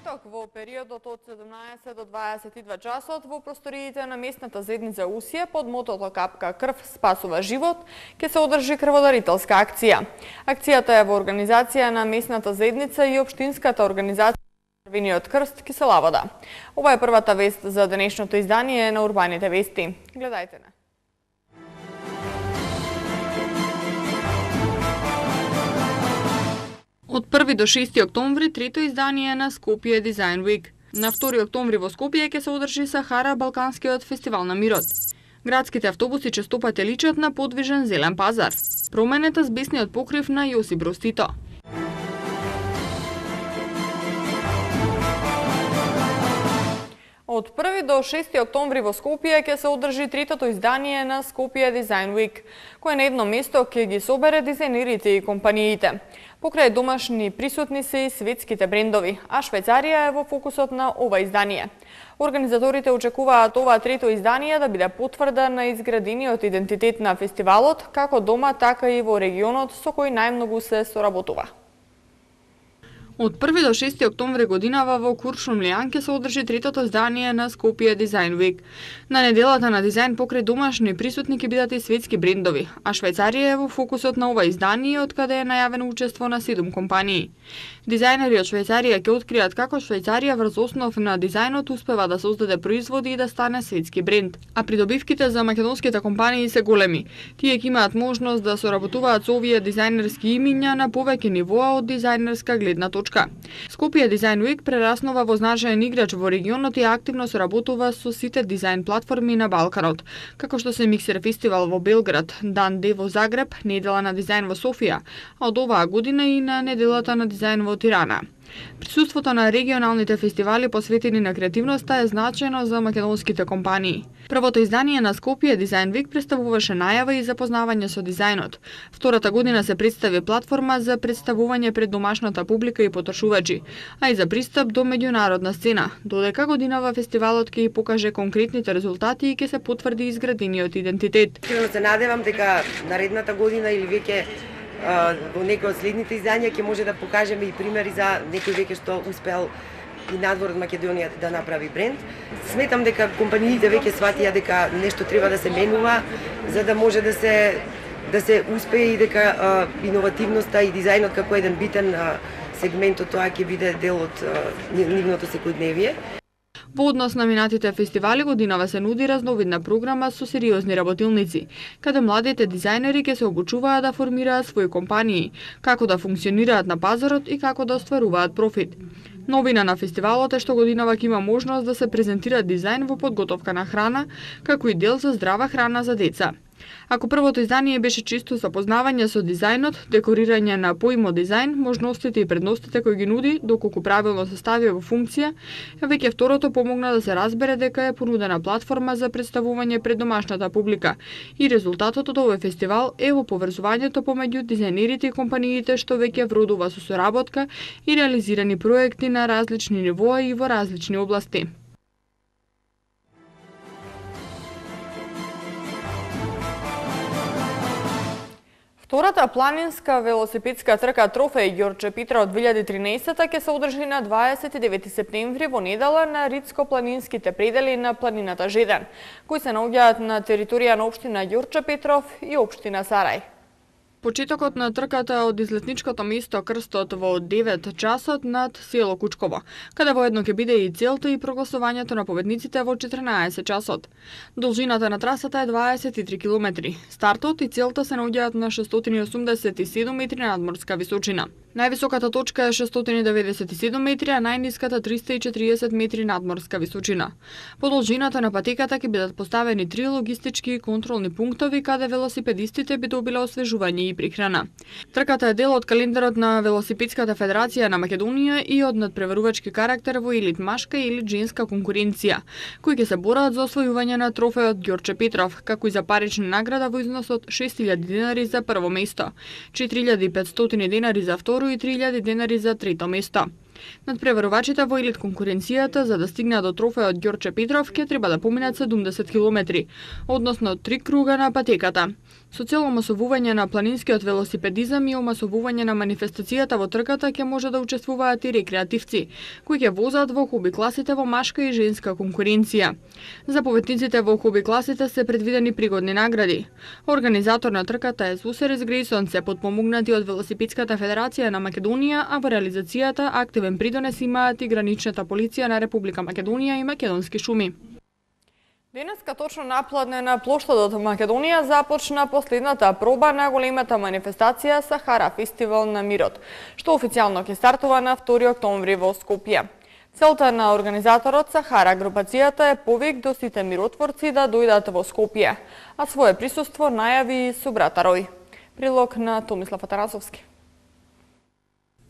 петок во периодот од 17 до 22 часот во просториите на местната заедница Усија под мотото Капка крв спасува живот ќе се одржи крводарителска акција. Акцијата е во организација на местната заедница и општинската организација Црвениот крст Киселавода. Ова е првата вест за денешното издание на Урбаните вести. Гледајте на. Од 1 до 6 октомври трето издание на Скопје Design Week. На 2 октомври во Скопје ќе се одржи Сахара Балканскиот фестивал на мирот. Градските автобуси често пати личат на подвижен зелен пазар. Променета с бесниот покрив на Јосип Броз Тито. Од 1 до 6 октомври во Скопје ќе се одржи третото издание на Скопје Design Week, кој на едно место ќе ги собере дизајнерите и компаниите. Покрај домашни присутни се и светските брендови, а Швајцарија е во фокусот на ова издание. Организаторите очекуваат ова трето издание да биде потврда на изградениот идентитет на фестивалот, како дома, така и во регионот со кој најмногу се соработува. Од 1 до 6 октомври годинава во Куршумлијан ќе се одржи третото издание на Скопје Design Week. На неделата на дизајн покрај домашни присутни ќе бидат и светски брендови, а Швајцарија е во фокусот на ова издание, од каде е најавено учество на 7 компании. Дизајнери од Швајцарија ќе откријат како Швајцарија врз основ на дизајнот успева да создаде производи и да стане светски бренд. А придобивките за македонските компании се големи. Тие ќе имаат можност да соработуваат со овие дизајнерски имиња на повеќе нивоа од дизајнерска гледна точка. Скопје Design Week прераснува во значаен играч во регионот и активно соработува со сите дизајн платформи на Балканот, како што се Миксер фестивал во Белград, Дан Де во Загреб, Недела на дизајн во Софија, а од оваа година и на Неделата на дизајн во Тирана. Присуството на регионалните фестивали посветени на креативноста е значајно за македонските компании. Првото издание на Скопје Design Week представуваше најава и запознавање со дизајнот. Втората година се представи платформа за представување пред домашната публика и потрошувачи, а и за пристап до меѓународна сцена, додека годинава фестивалот ќе покаже конкретните резултати и ќе се потврди изградениот идентитет. Искрено се надевам дека наредната година или веќе во некој од следните издања ќе може да покажеме и примери за некој веќе што успел и надвор од Македонија да направи бренд. Сметам дека компаниите веќе сватија дека нешто треба да се менува за да може да се успее и дека иновативноста и дизајнот како еден битен сегмент од тоа ќе биде дел од нивното секојдневие. Во однос на минатите фестивали годинава се нуди разновидна програма со сериозни работилници, каде младите дизајнери ќе се обучуваат да формираат своји компании, како да функционираат на пазарот и како да остваруваат профит. Новина на фестивалот е што годинава ќе има можност да се презентира дизајн во подготовка на храна, како и дел за здрава храна за деца. Ако првото издание беше чисто запознавање со дизајнот, декорирање на поимо дизајн, можностите и предностите кои ги нуди, доколку правилно се стави во функција, веќе второто помогна да се разбере дека е понудена платформа за представување пред домашната публика. И резултатот од овој фестивал е во поврзувањето помеѓу дизајнерите и компаниите што веќе вродува со соработка и реализирани проекти на различни нивоа и во различни области. Втората планинска велосипедска трка Трофеј Ѓорче Петра од 2013 ќе се одржи на 29 септември во недела на Ридско-планинските предели на планината Жеден, кои се наоѓаат на територија на општина Ѓорче Петров и општина Сарај. Почетокот на трката од излетничкото место Крстот во 9 часот над село Кучково, каде воедно ќе биде и целта и прогласувањето на победниците во 14 часот. Должината на трасата е 23 км. Стартот и целта се наоѓаат на 687 метри надморска височина. Највисоката точка е 697 метри, а најниската 340 метри надморска височина. По должината на патеката ќе бидат поставени 3 логистички и контролни пунктови каде велосипедистите би добиле освежување и прихрана. Трката е дел од календарот на Велосипедската федерација на Македонија и од надпреварувачки карактер во елит машка и елит женска конкуренција, кои ќе се борат за освојување на трофеот Ѓорче Петров, како и за парична награда во износ од 6000 денари за прво место, 4500 денари за второ и 3000 денари за трето место. Надпреварувачите во елит конкуренцијата за да стигнат до трофеот Ѓорче Петров ќе треба да поминат 70 километри, односно 3 круга на патеката. Со цел омасовување на планинскиот велосипедизам и омасовување на манифестацијата во трката ќе може да учествуваат и рекреативци, кои ќе возат во хоби класите во машка и женска конкуренција. За победниците во хоби класите се предвидени пригодни награди. Организатор на трката е Сусерес Грейсон, се подпомогнати од Велосипедската федерација на Македонија, а во реализацијата активен придонес имаат и граничната полиција на Република Македонија и Македонски шуми. Денеска точно напладне на плоштадот Македонија започна последната проба на големата манифестација Сахара Фестивал на мирот, што официјално ќе стартува на 2 октомври во Скопје. Целта на организаторот Сахара групацијата е повик до сите миротворци да дојдат во Скопје, а свое присуство најави и субрата Рој. Прилог на Томислав Атанасовски.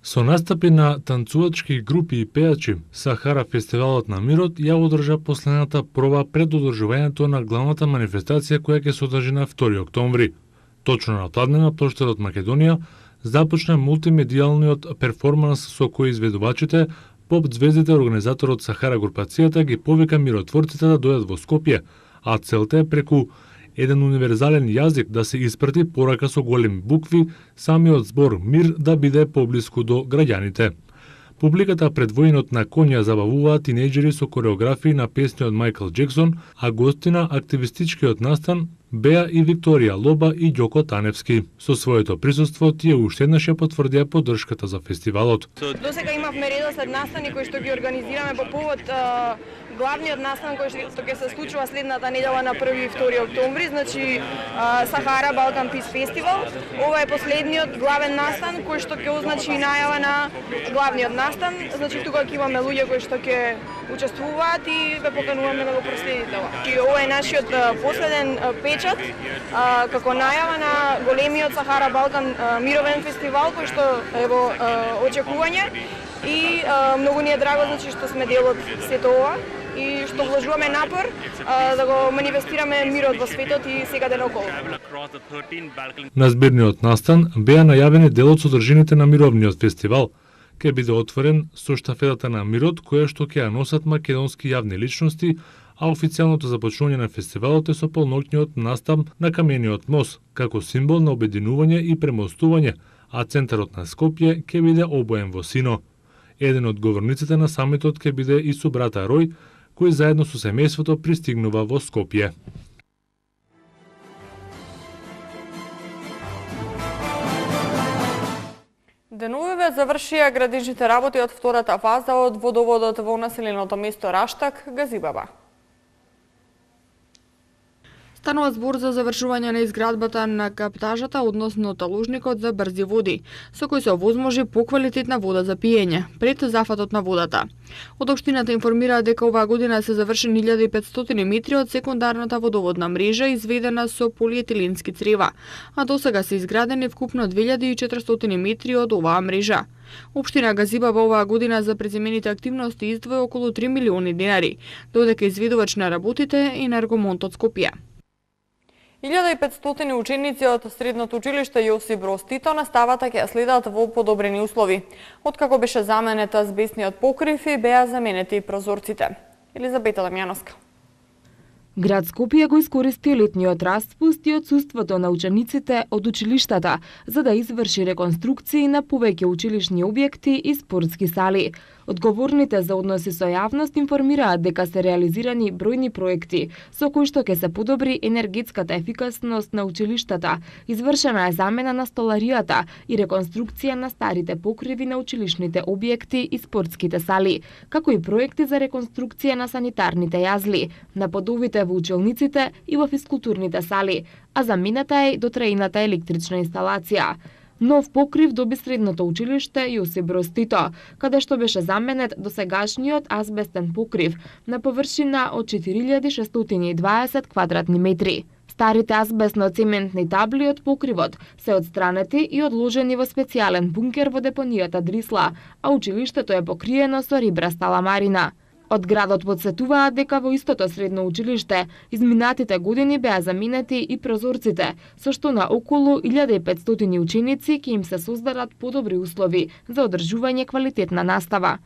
Со настапи на танцувачки групи и пејачи, Сахара Фестивалот на мирот ја одржа последната проба пред одржувањето на главната манифестација која ќе се одржи на 2 октомври. Точно на пладне на плоштадот Македонија започна мултимедијалниот перформанс со кој изведувачите, поп звездите, организаторот Сахара групацијата ги повика миротворците да дојдат во Скопје, а целта е преку еден универзален јазик да се испрати порака со големи букви, самиот збор мир да биде поблиску до граѓаните. Публиката пред војнот на коња забавуваат тинејџери со кореографии на песни од Майкл Джексон, а гости на активистичкиот настан беа и Викторија Лоба и Ѓоко Таневски. Со своето присуство тие уште еднаш ја потврдија поддршката за фестивалот. Досега имавме редослед настани кои што ги организираме по повод главниот настан кој што ќе се случува следната недела на 1 и 2 октомври, значи Сахара Балкан Пис Фестивал. Ова е последниот главен настан кој што ќе означи најава на главниот настан, значи тука ќе имаме луѓе кои што ќе учествуваат и ве покануваме да го проследите ова. И ова е нашиот последен печат како најава на големиот Сахара Балкан мировен фестивал кој што е во очекување и многу ни е драго значи што сме дел од сето ова и што вложуваме напор да го манифестираме мирот во светот и секаде наоколу. На збирниот настан беа најавени дел од содржините на мировниот фестивал. Ке биде отворен со штафетата на мирот која што ќе ја носат македонски јавни личности, а официјалното започнување на фестивалот е со полноќниот настап на камениот мост, како символ на обединување и премостување, а центарот на Скопје ќе биде обоен во сино. Еден од говорниците на самитот ќе биде и субрата Рој, кој заедно со семејството пристигнува во Скопје. Деновиве завршија градичните работи од втората фаза од водоводот во населеното место Раштак, Газибаба. Станува збор за завршување на изградбата на каптажата, односно талужникот за брзи води, со кој се овозможи поквалитетна вода за пиење, пред зафатот на водата. Од општината информираат дека оваа година се завршени 1500 метри од секундарната водоводна мрежа изведена со полиетиленски црева, а досега се изградени вкупно 2400 метри од оваа мрежа. Општина Газибаба оваа година за преземените активности издвои околу 3 милиони денари, додека изведувач на работите и Енергомонт од Скопје. 1500 ученици од средното училиште Јосип Броз Тито наставата ќе ја следат во подобрени услови. Откако беше заменет азбестниот покрив и беа заменети прозорците. Елизабета Дамјановска. Град Скопје го искористи летниот распуст и отсуството на учениците од училиштата за да изврши реконструкции на повеќе училишни објекти и спортски сали. Одговорните за односи со јавност информираат дека се реализирани бројни проекти со кои што ќе се подобри енергетската ефикасност на училиштата, извршена е замена на столаријата и реконструкција на старите покриви на училишните објекти и спортските сали, како и проекти за реконструкција на санитарните јазли, на подовите во училниците и во физкултурните сали, а замената е дотрајната електрична инсталација. Нов покрив доби средното училиште Јосип Броз Тито, каде што беше заменет досегашниот азбестен покрив на површина од 4620 квадратни метри. Старите азбестно-цементни табли од покривот се отстранети и одложени во специјален бункер во депонијата Дрисла, а училиштето е покриено со рибраста ламарина. Од градот подсетуваат дека во истото средно училиште изминатите години беа заменети и прозорците, со што на околу 1500 ученици ќе им се создадат подобри услови за одржување квалитетна настава.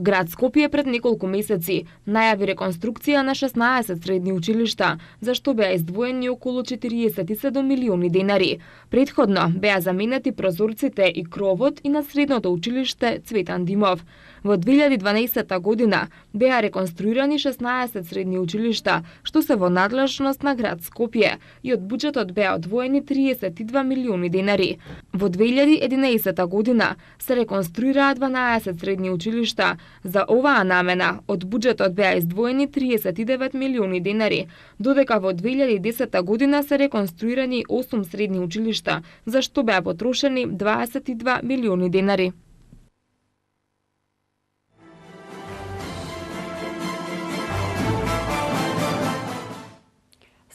Град Скопје пред неколку месеци најави реконструкција на 16 средни училишта, за што беа издвоени околу 47 милиони денари. Претходно беа заменети прозорците и кровот и на средното училиште Цветан Димов. Во 2012 година беа реконструирани 16 средни училишта, што се во надлежност на град Скопје, и од буџетот беа одвоени 32 милиони денари. Во 2011 година се реконструираа 12 средни училишта. За оваа намена од буџетот беа издвоени 39 милиони денари, додека во 2010 година се реконструирани 8 средни училишта, за што беа потрошени 22 милиони денари.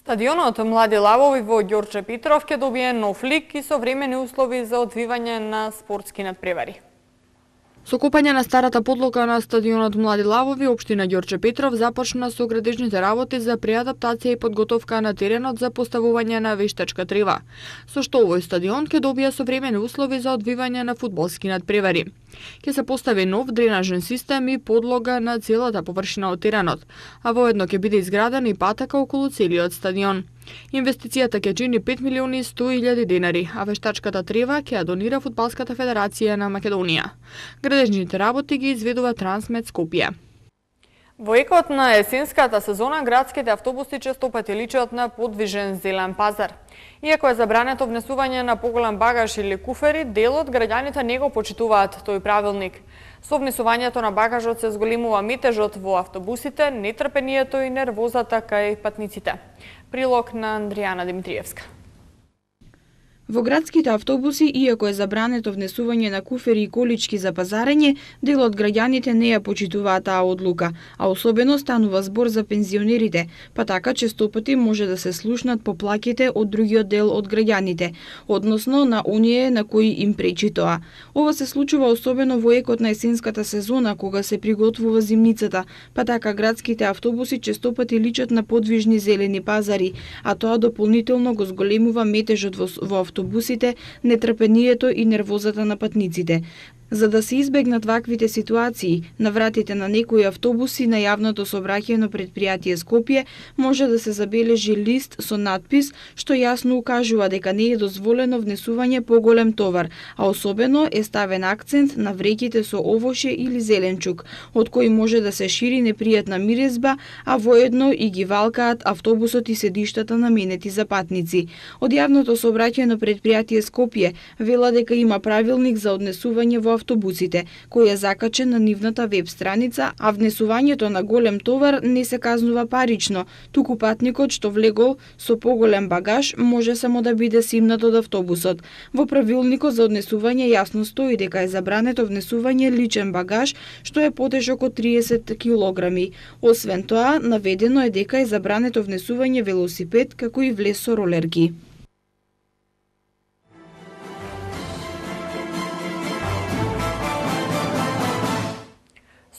Стадионот Млади лавови во Ѓорче Петров ќе добие нов лик и современи услови за одвивање на спортски надпревари. Со копање на старата подлога на стадионот Млади лавови, општина Ѓорче Петров започна со градежните работи за преадаптација и подготовка на теренот за поставување на вештачка трева, со што овој стадион ќе добие современи услови за одвивање на фудбалски надпревари. Ќе се постави нов дренажен систем и подлога на целата површина од теренот, а воедно ќе биде изградена и патека околу целиот стадион. Инвестицијата ќе чини 5 милиони 100.000 денари, а вештачката трева ќе ја донира Фудбалската федерација на Македонија. Градежните работи ги изведува Трансмед Скопје. Во екот на есенската сезона градските автобуси често пати личат на подвижен зелен пазар. Иако е забрането внесување на поголем багаж или куфери, дел од граѓаните не го почитуваат тој правилник. Со внесувањето на багажот се зголемува метежот во автобусите, нетрпението и нервозата кај патниците. Прилог на Андријана Димитриевска. Во градските автобуси, иако е забрането внесување на куфери и колички за пазарење, дел од граѓаните не ја почитуваат таа одлука, а особено станува збор за пензионерите, па така честопати може да се слушнат поплаките од другиот дел од граѓаните, односно на оние на кои им пречи тоа. Ова се случува особено во екот на есенската сезона, кога се приготвува зимницата, па така градските автобуси честопати личат на подвижни зелени пазари, а тоа дополнително го зголемува метежот во автобусите, нетрпението и нервозата на патниците. За да се избегнат ваквите ситуации, на вратите на некои автобуси на јавното сообраќајно предпријатие Скопје може да се забележи лист со надпис што јасно укажува дека не е дозволено внесување поголем товар, а особено е ставен акцент на вреќите со овоше или зеленчук, од кои може да се шири непријатна миризба, а воедно и ги валкаат автобусот и седиштата наменети за патници. Од јавното сообраќајно предпријатие Скопје вела дека има правилник за однесување во автобусите, кој е закачен на нивната веб страница, а внесувањето на голем товар не се казнува парично, туку патникот што влегол со поголем багаж може само да биде симнат од автобусот. Во правилникот за однесување јасно стои дека е забрането внесување личен багаж што е потежок од 30 килограми. Освен тоа, наведено е дека е забрането внесување велосипед како и влез со ролерки.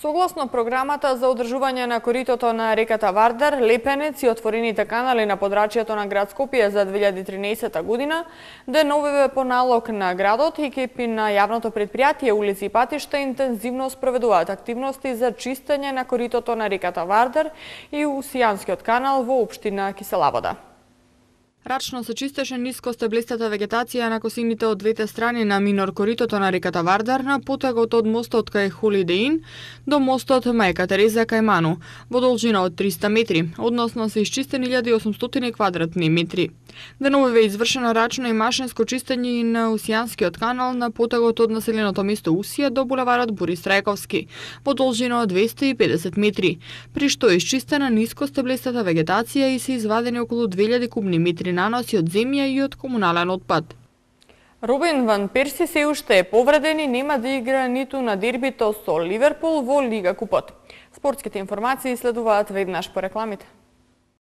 Согласно програмата за одржување на коритото на реката Вардар, Лепенец и отворените канали на подрачјето на град Скопје за 2013 година, деновиве по налог на градот, екипи на јавното предпријатие улици и патишта интензивно спроведуваат активности за чистење на коритото на реката Вардар и Усијанскиот канал во општина Кисела Вода. Рачно се чистеше ниско стеблистата вегетација на косините од двете страни на минор коритото на реката Вардар на потегот од мостот кај Холидеин до мостот Мајка Тереза кај Ману, во должина од 300 метри, односно се исчистени 1800 квадратни метри. Деновиве извршено рачно и машинско чистење на Усијанскиот канал на потегот од населеното место Усија до булеварот Борис Трајковски, во должина од 250 метри, при што е исчистена ниско стеблистата вегетација и се извадени околу 2000 кубни метри наноси од земја и од комунален отпад. Робин Ван Перси се уште е повреден и нема да игра ниту на дербито со Ливерпул во Лига Купот. Спортските информации следуваат веднаш по рекламите.